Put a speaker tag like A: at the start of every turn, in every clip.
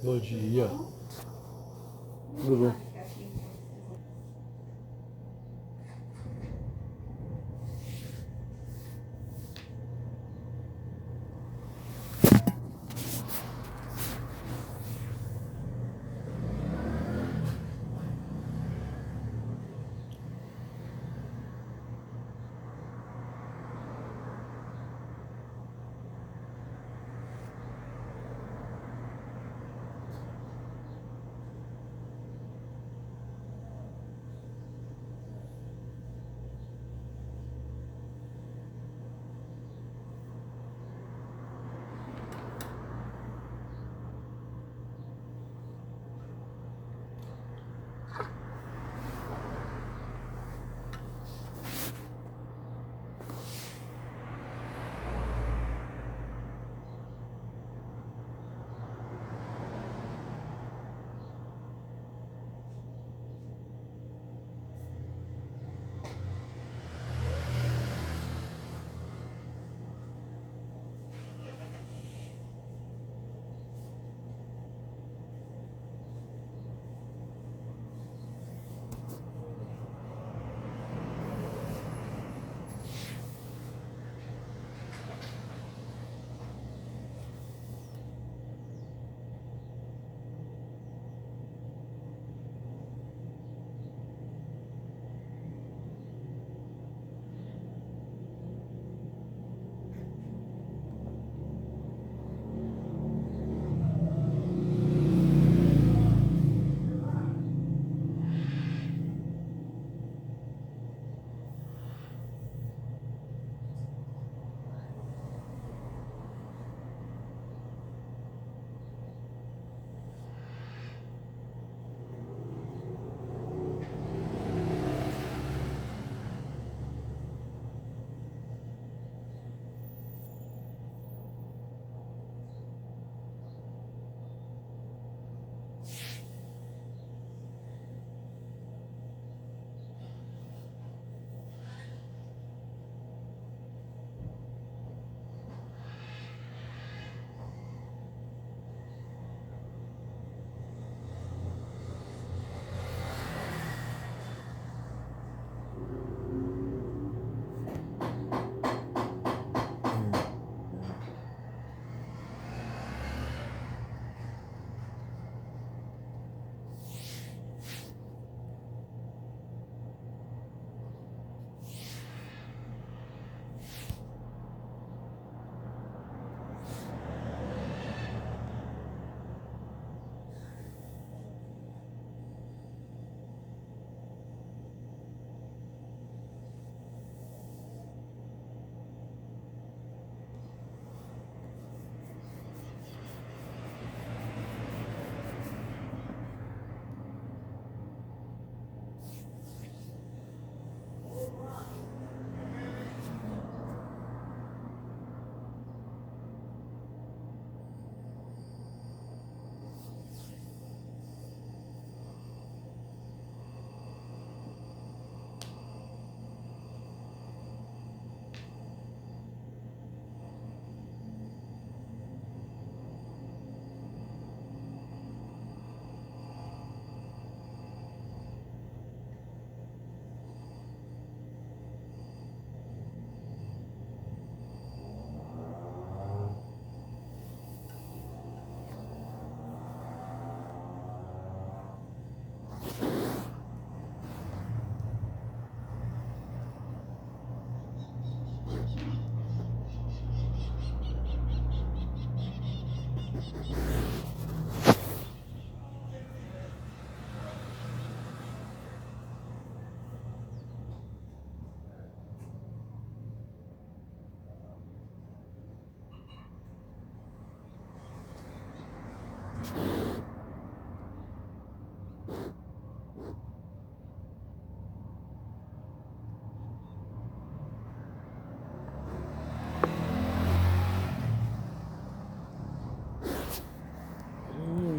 A: Bom dia. Tudo bom?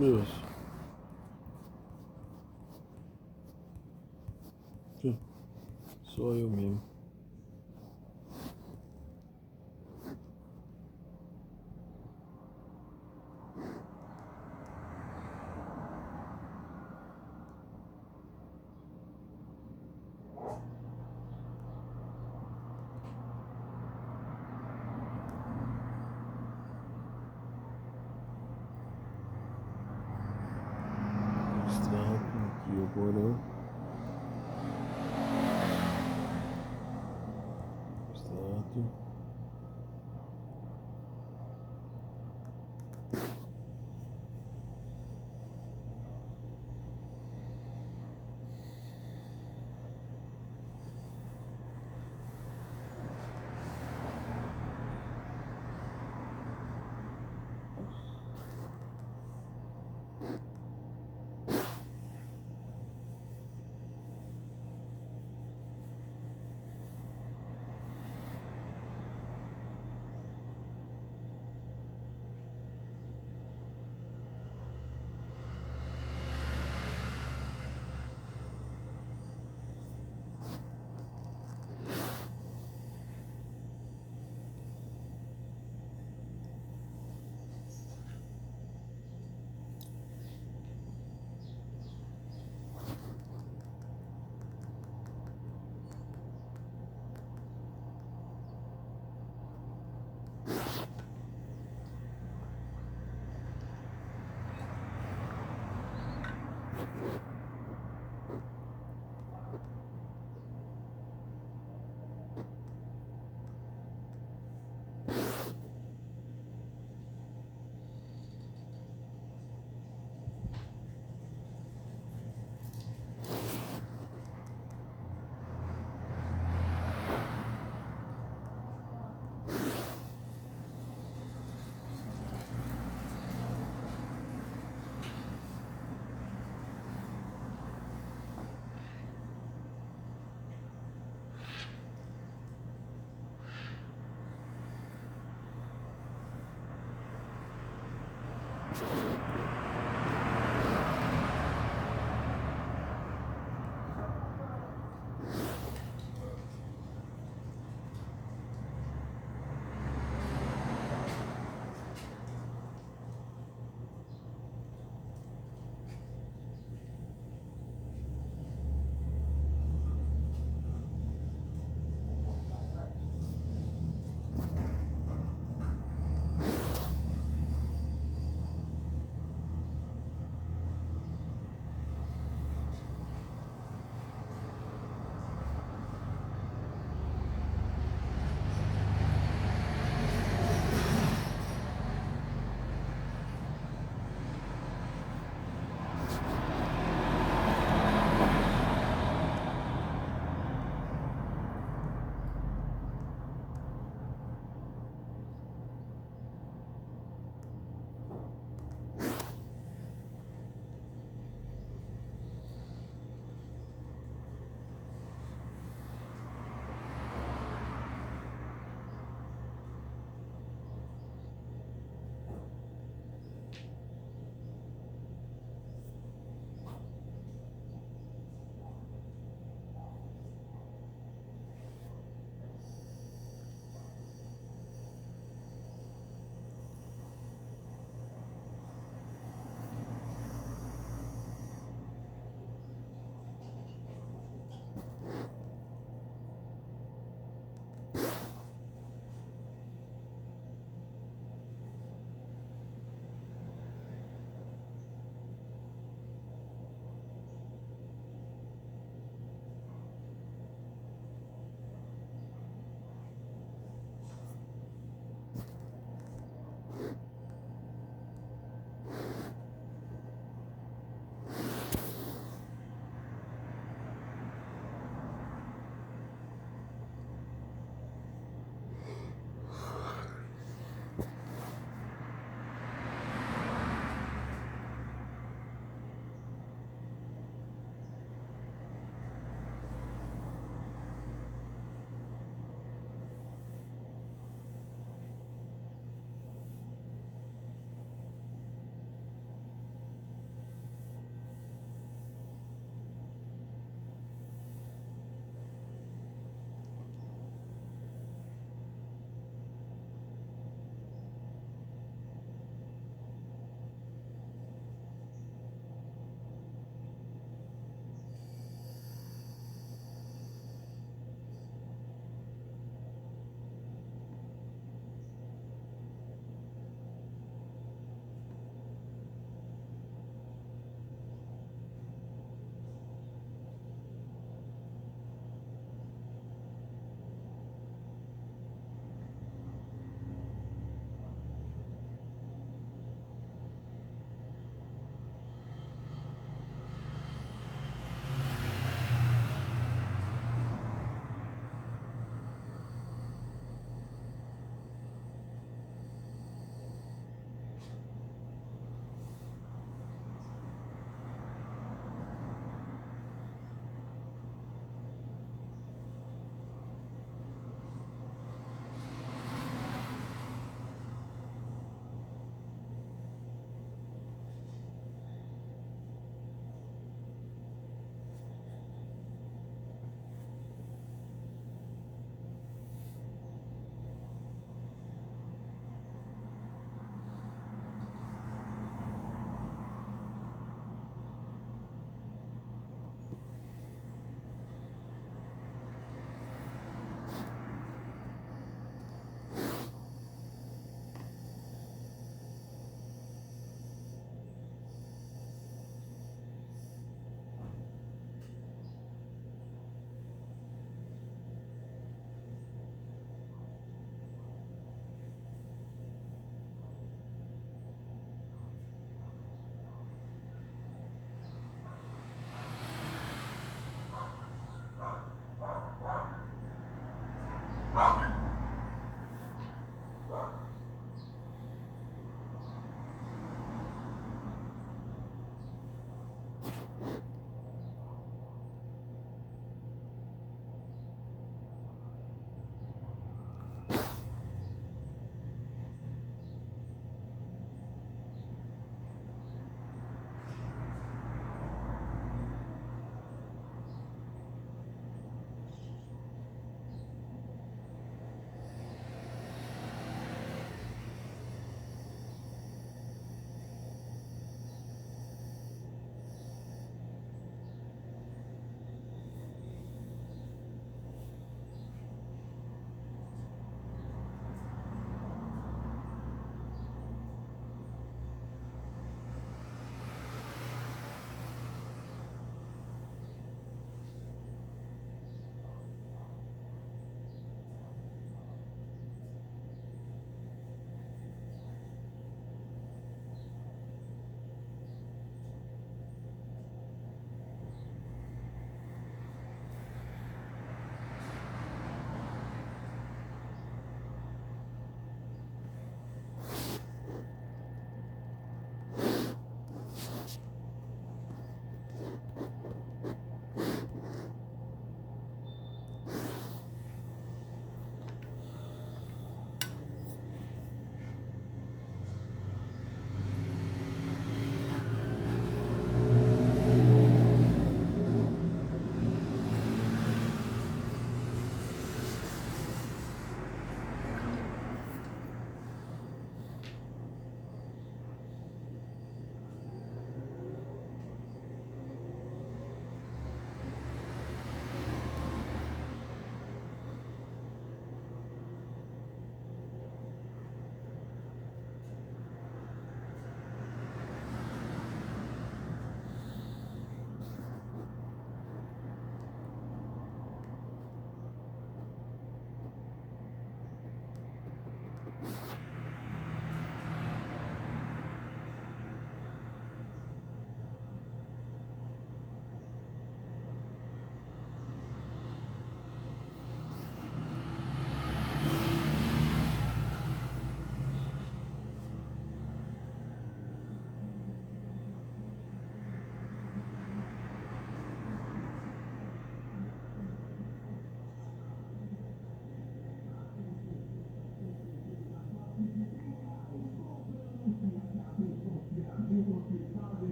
A: Deus. Sou eu mesmo. o porão. Extrato.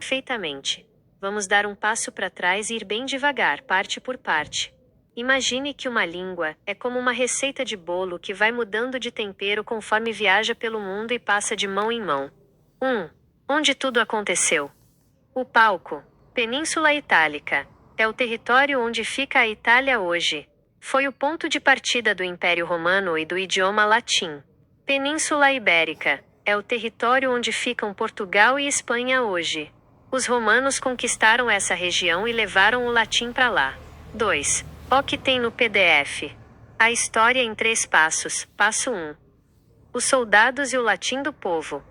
B: Perfeitamente. Vamos dar um passo para trás e ir bem devagar, parte por parte. Imagine que uma língua é como uma receita de bolo que vai mudando de tempero conforme viaja pelo mundo e passa de mão em mão. 1. Onde tudo aconteceu. O palco. Península Itálica. É o território onde fica a Itália hoje. Foi o ponto de partida do Império Romano e do idioma latim. Península Ibérica. É o território onde ficam Portugal e Espanha hoje. Os romanos conquistaram essa região e levaram o latim para lá. 2. O que tem no PDF. A história em 3 passos. Passo 1. Os soldados e o latim do povo.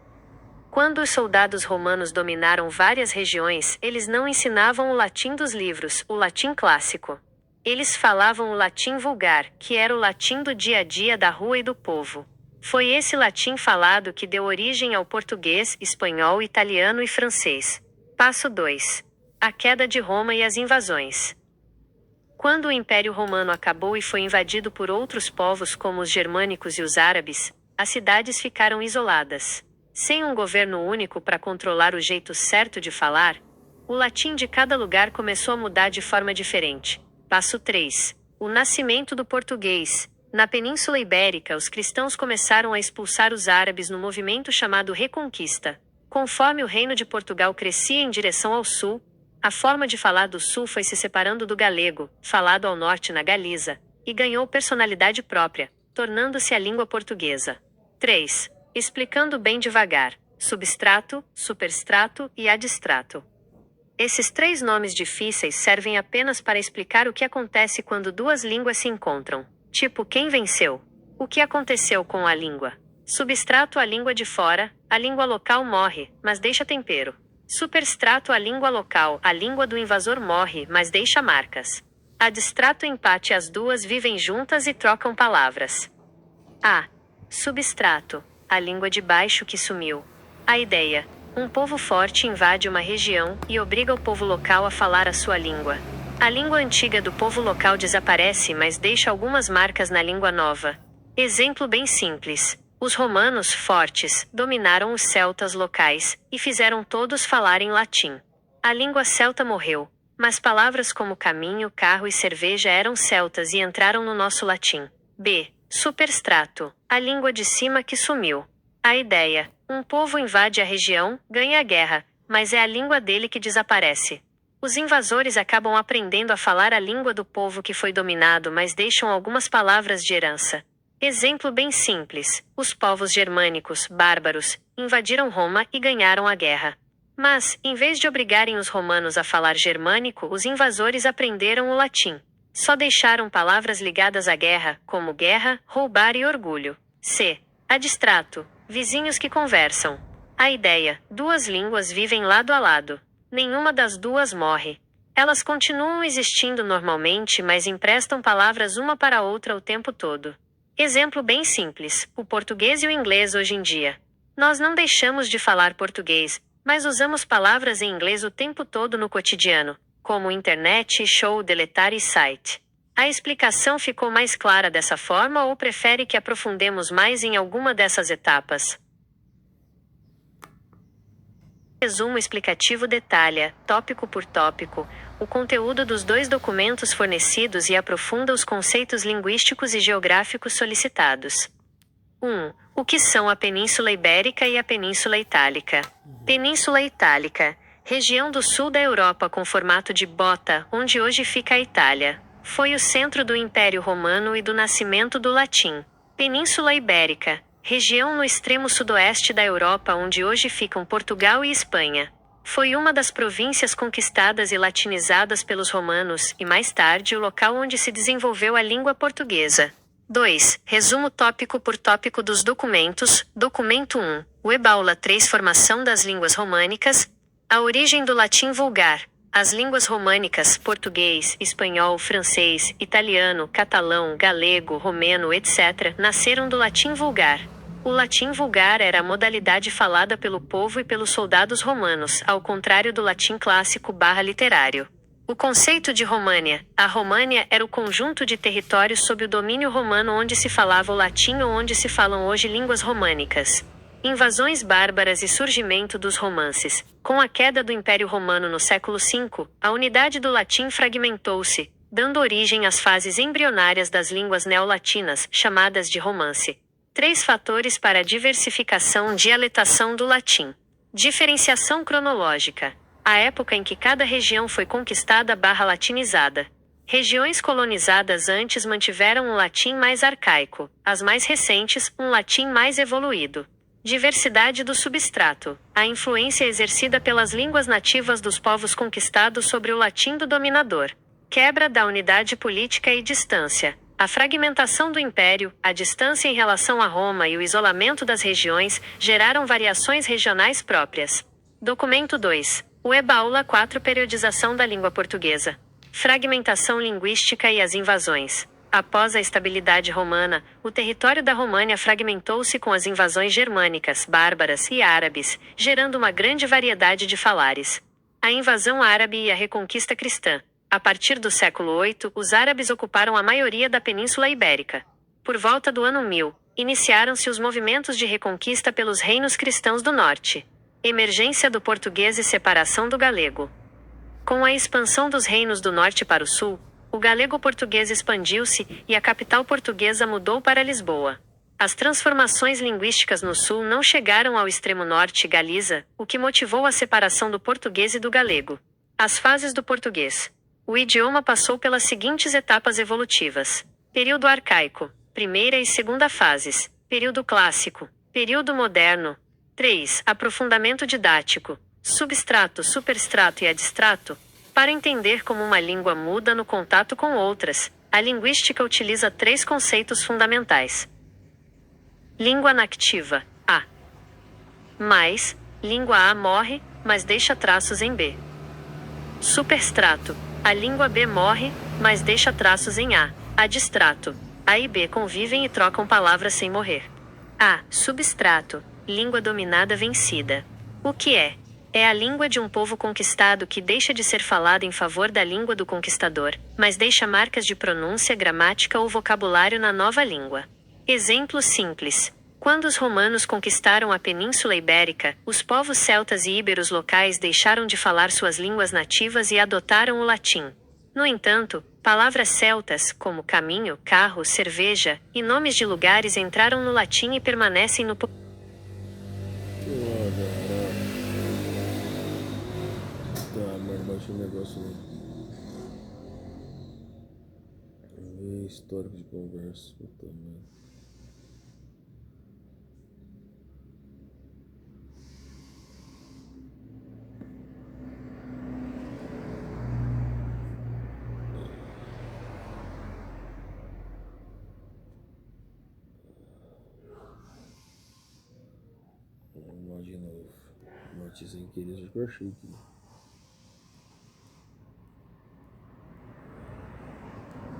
B: Quando os soldados romanos dominaram várias regiões, eles não ensinavam o latim dos livros, o latim clássico. Eles falavam o latim vulgar, que era o latim do dia a dia da rua e do povo. Foi esse latim falado que deu origem ao português, espanhol, italiano e francês. Passo 2. A queda de Roma e as invasões. Quando o Império Romano acabou e foi invadido por outros povos como os germânicos e os árabes, as cidades ficaram isoladas. Sem um governo único para controlar o jeito certo de falar, o latim de cada lugar começou a mudar de forma diferente. Passo 3. O nascimento do português. Na Península Ibérica, os cristãos começaram a expulsar os árabes no movimento chamado Reconquista. Conforme o Reino de Portugal crescia em direção ao sul, a forma de falar do sul foi se separando do galego, falado ao norte na Galiza, e ganhou personalidade própria, tornando-se a língua portuguesa. 3. Explicando bem devagar: substrato, superstrato e adstrato. Esses 3 nomes difíceis servem apenas para explicar o que acontece quando duas línguas se encontram. Tipo, quem venceu? O que aconteceu com a língua? Substrato, a língua de fora, a língua local morre, mas deixa tempero. Superstrato, a língua local, a língua do invasor morre, mas deixa marcas. Adstrato, empate, as duas vivem juntas e trocam palavras. A. Substrato, a língua de baixo que sumiu. A ideia: um povo forte invade uma região e obriga o povo local a falar a sua língua. A língua antiga do povo local desaparece, mas deixa algumas marcas na língua nova. Exemplo bem simples: os romanos, fortes, dominaram os celtas locais e fizeram todos falarem latim. A língua celta morreu, mas palavras como caminho, carro e cerveja eram celtas e entraram no nosso latim. B. Superstrato, a língua de cima que sumiu. A ideia: um povo invade a região, ganha a guerra, mas é a língua dele que desaparece. Os invasores acabam aprendendo a falar a língua do povo que foi dominado, mas deixam algumas palavras de herança. Exemplo bem simples: os povos germânicos, bárbaros, invadiram Roma e ganharam a guerra. Mas, em vez de obrigarem os romanos a falar germânico, os invasores aprenderam o latim. Só deixaram palavras ligadas à guerra, como guerra, roubar e orgulho. C. Adstrato, vizinhos que conversam. A ideia: duas línguas vivem lado a lado. Nenhuma das duas morre. Elas continuam existindo normalmente, mas emprestam palavras uma para a outra o tempo todo. Exemplo bem simples: o português e o inglês hoje em dia. Nós não deixamos de falar português, mas usamos palavras em inglês o tempo todo no cotidiano, como internet, show, deletar e site. A explicação ficou mais clara dessa forma ou prefere que aprofundemos mais em alguma dessas etapas? Resumo explicativo detalha, tópico por tópico, o conteúdo dos 2 documentos fornecidos e aprofunda os conceitos linguísticos e geográficos solicitados. 1. O que são a Península Ibérica e a Península Itálica? Península Itálica, região do sul da Europa com formato de bota, onde hoje fica a Itália. Foi o centro do Império Romano e do nascimento do latim. Península Ibérica, região no extremo sudoeste da Europa onde hoje ficam Portugal e Espanha. Foi uma das províncias conquistadas e latinizadas pelos romanos e, mais tarde, o local onde se desenvolveu a língua portuguesa. 2. Resumo tópico por tópico dos documentos. Documento 1. Web-aula 3. Formação das línguas românicas. A origem do latim vulgar. As línguas românicas, português, espanhol, francês, italiano, catalão, galego, romeno, etc., nasceram do latim vulgar. O latim vulgar era a modalidade falada pelo povo e pelos soldados romanos, ao contrário do latim clássico/literário. O conceito de România. A România era o conjunto de territórios sob o domínio romano onde se falava o latim ou onde se falam hoje línguas românicas. Invasões bárbaras e surgimento dos romances. Com a queda do Império Romano no século V, a unidade do latim fragmentou-se, dando origem às fases embrionárias das línguas neolatinas, chamadas de romance. 3 fatores para a diversificação e dialetação do latim. Diferenciação cronológica. A época em que cada região foi conquistada/latinizada. Regiões colonizadas antes mantiveram um latim mais arcaico, as mais recentes, um latim mais evoluído. Diversidade do substrato. A influência exercida pelas línguas nativas dos povos conquistados sobre o latim do dominador. Quebra da unidade política e distância. A fragmentação do império, a distância em relação a Roma e o isolamento das regiões geraram variações regionais próprias. Documento 2. Web-aula 4. Periodização da língua portuguesa. Fragmentação linguística e as invasões. Após a estabilidade romana, o território da România fragmentou-se com as invasões germânicas, bárbaras e árabes, gerando uma grande variedade de falares. A invasão árabe e a reconquista cristã. A partir do século VIII, os árabes ocuparam a maioria da Península Ibérica. Por volta do ano 1000, iniciaram-se os movimentos de reconquista pelos reinos cristãos do norte. Emergência do português e separação do galego. Com a expansão dos reinos do norte para o sul, o galego-português expandiu-se e a capital portuguesa mudou para Lisboa. As transformações linguísticas no sul não chegaram ao extremo norte Galiza, o que motivou a separação do português e do galego. As fases do português. O idioma passou pelas seguintes etapas evolutivas. Período arcaico, primeira e segunda fases. Período clássico. Período moderno. 3. Aprofundamento didático. Substrato, superstrato e adstrato. Para entender como uma língua muda no contato com outras, a linguística utiliza 3 conceitos fundamentais. Língua nactiva, A. Mais, língua A morre, mas deixa traços em B. Superstrato, a língua B morre, mas deixa traços em A. Adstrato, A e B convivem e trocam palavras sem morrer. A. Substrato, língua dominada vencida. O que é? É a língua de um povo conquistado que deixa de ser falada em favor da língua do conquistador, mas deixa marcas de pronúncia, gramática ou vocabulário na nova língua. Exemplo simples. Quando os romanos conquistaram a Península Ibérica, os povos celtas e íberos locais deixaram de falar suas línguas nativas e adotaram o latim. No entanto, palavras celtas, como caminho, carro, cerveja, e nomes de lugares entraram no latim e permanecem no
A: Tá, mas baixa o negócio aí. Ver histórico de conversa. Puta merda. Vamos lá de novo. Notícia sem querer, já que eu achei aqui.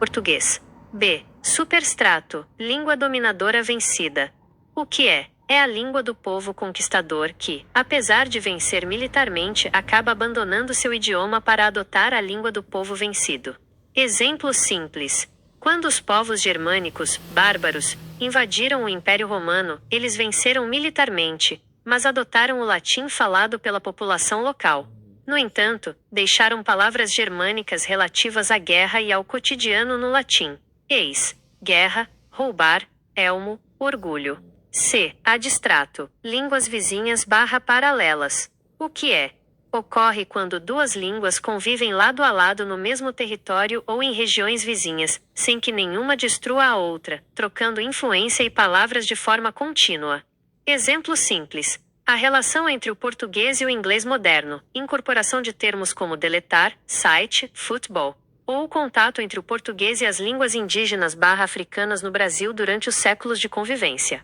B: português. B. Superstrato, língua dominadora vencida. O que é? É a língua do povo conquistador que, apesar de vencer militarmente, acaba abandonando seu idioma para adotar a língua do povo vencido. Exemplo simples. Quando os povos germânicos, bárbaros, invadiram o Império Romano, eles venceram militarmente, mas adotaram o latim falado pela população local. No entanto, deixaram palavras germânicas relativas à guerra e ao cotidiano no latim. Eis, guerra, roubar, elmo, orgulho. C. Adstrato, línguas vizinhas paralelas. O que é? Ocorre quando duas línguas convivem lado a lado no mesmo território ou em regiões vizinhas, sem que nenhuma destrua a outra, trocando influência e palavras de forma contínua. Exemplo simples. A relação entre o português e o inglês moderno, incorporação de termos como deletar, site, futebol, ou o contato entre o português e as línguas indígenas africanas no Brasil durante os séculos de convivência.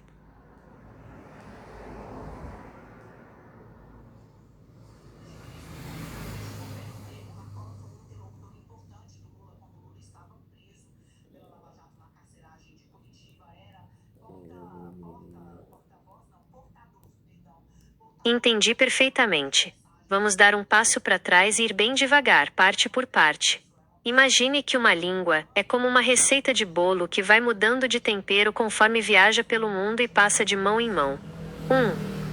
B: Entendi perfeitamente. Vamos dar um passo para trás e ir bem devagar, parte por parte. Imagine que uma língua é como uma receita de bolo que vai mudando de tempero conforme viaja pelo mundo e passa de mão em mão.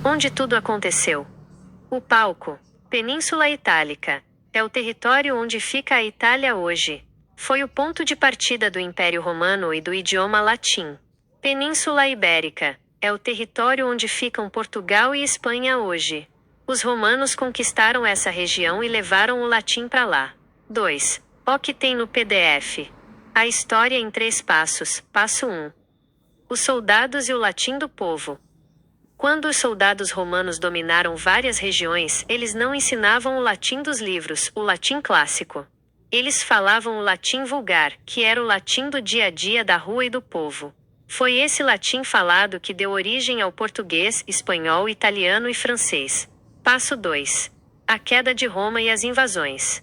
B: 1. Onde tudo aconteceu? O palco. Península Itálica. É o território onde fica a Itália hoje. Foi o ponto de partida do Império Romano e do idioma latim. Península Ibérica. É o território onde ficam Portugal e Espanha hoje. Os romanos conquistaram essa região e levaram o latim para lá. 2. O que tem no PDF? A história em 3 passos. Passo 1. Os soldados e o latim do povo. Quando os soldados romanos dominaram várias regiões, eles não ensinavam o latim dos livros, o latim clássico. Eles falavam o latim vulgar, que era o latim do dia a dia da rua e do povo. Foi esse latim falado que deu origem ao português, espanhol, italiano e francês. Passo 2. A queda de Roma e as invasões.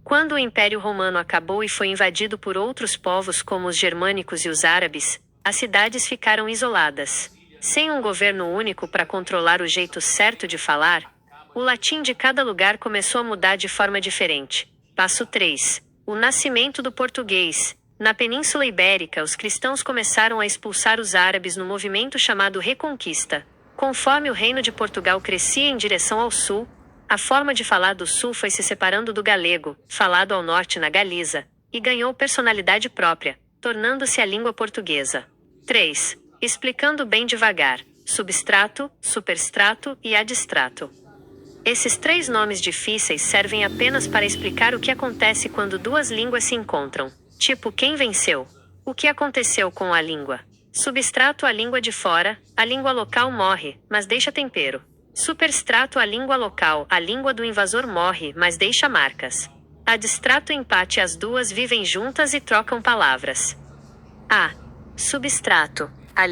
B: Quando o Império Romano acabou e foi invadido por outros povos como os germânicos e os árabes, as cidades ficaram isoladas. Sem um governo único para controlar o jeito certo de falar, o latim de cada lugar começou a mudar de forma diferente. Passo 3. O nascimento do português. Na Península Ibérica, os cristãos começaram a expulsar os árabes no movimento chamado Reconquista. Conforme o Reino de Portugal crescia em direção ao sul, a forma de falar do sul foi se separando do galego, falado ao norte na Galiza, e ganhou personalidade própria, tornando-se a língua portuguesa. 3. Explicando bem devagar: substrato, superstrato e adstrato. Esses 3 nomes difíceis servem apenas para explicar o que acontece quando duas línguas se encontram. Tipo, quem venceu? O que aconteceu com a língua? Substrato, a língua de fora, a língua local morre, mas deixa tempero. Superstrato, a língua local, a língua do invasor morre, mas deixa marcas. Adstrato, empate, as duas vivem juntas e trocam palavras. A. Substrato. A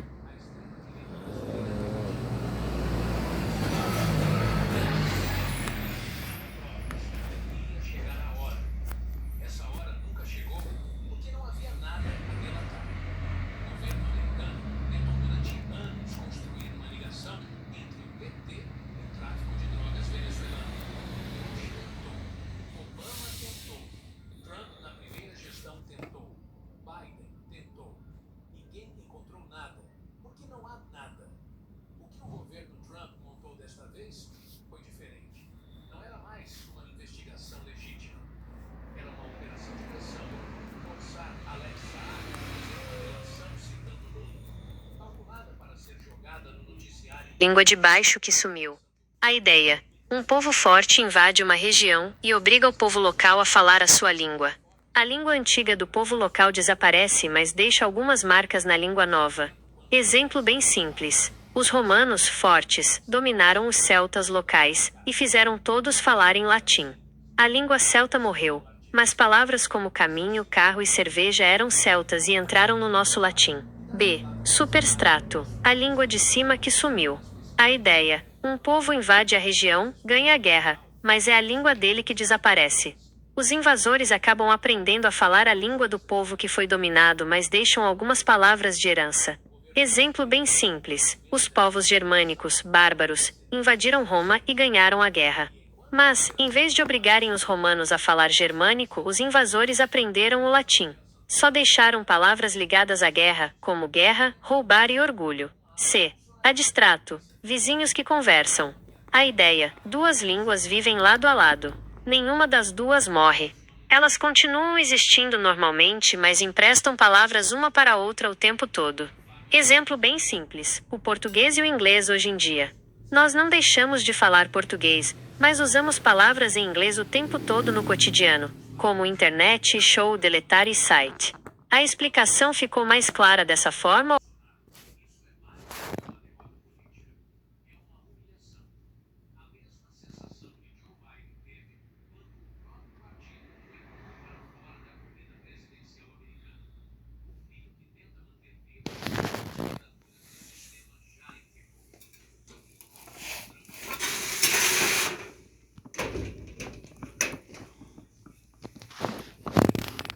B: língua de baixo que sumiu. A ideia: um povo forte invade uma região e obriga o povo local a falar a sua língua. A língua antiga do povo local desaparece, mas deixa algumas marcas na língua nova. Exemplo bem simples: os romanos, fortes, dominaram os celtas locais e fizeram todos falarem latim. A língua celta morreu, mas palavras como caminho, carro e cerveja eram celtas e entraram no nosso latim. B. Superstrato, a língua de cima que sumiu. A ideia: um povo invade a região, ganha a guerra, mas é a língua dele que desaparece. Os invasores acabam aprendendo a falar a língua do povo que foi dominado, mas deixam algumas palavras de herança. Exemplo bem simples: os povos germânicos, bárbaros, invadiram Roma e ganharam a guerra. Mas, em vez de obrigarem os romanos a falar germânico, os invasores aprenderam o latim. Só deixaram palavras ligadas à guerra, como guerra, roubar e orgulho. C. Adstrato, vizinhos que conversam. A ideia: duas línguas vivem lado a lado. Nenhuma das duas morre. Elas continuam existindo normalmente, mas emprestam palavras uma para a outra o tempo todo. Exemplo bem simples: o português e o inglês hoje em dia. Nós não deixamos de falar português, mas usamos palavras em inglês o tempo todo no cotidiano, como internet, show, deletar e site. A explicação ficou mais clara dessa forma?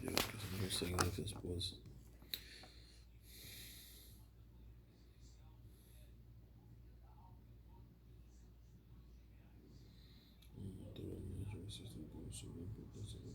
A: Deus, que eu não consigo dar resposta. Naturalmente, você estudou sobre a importância da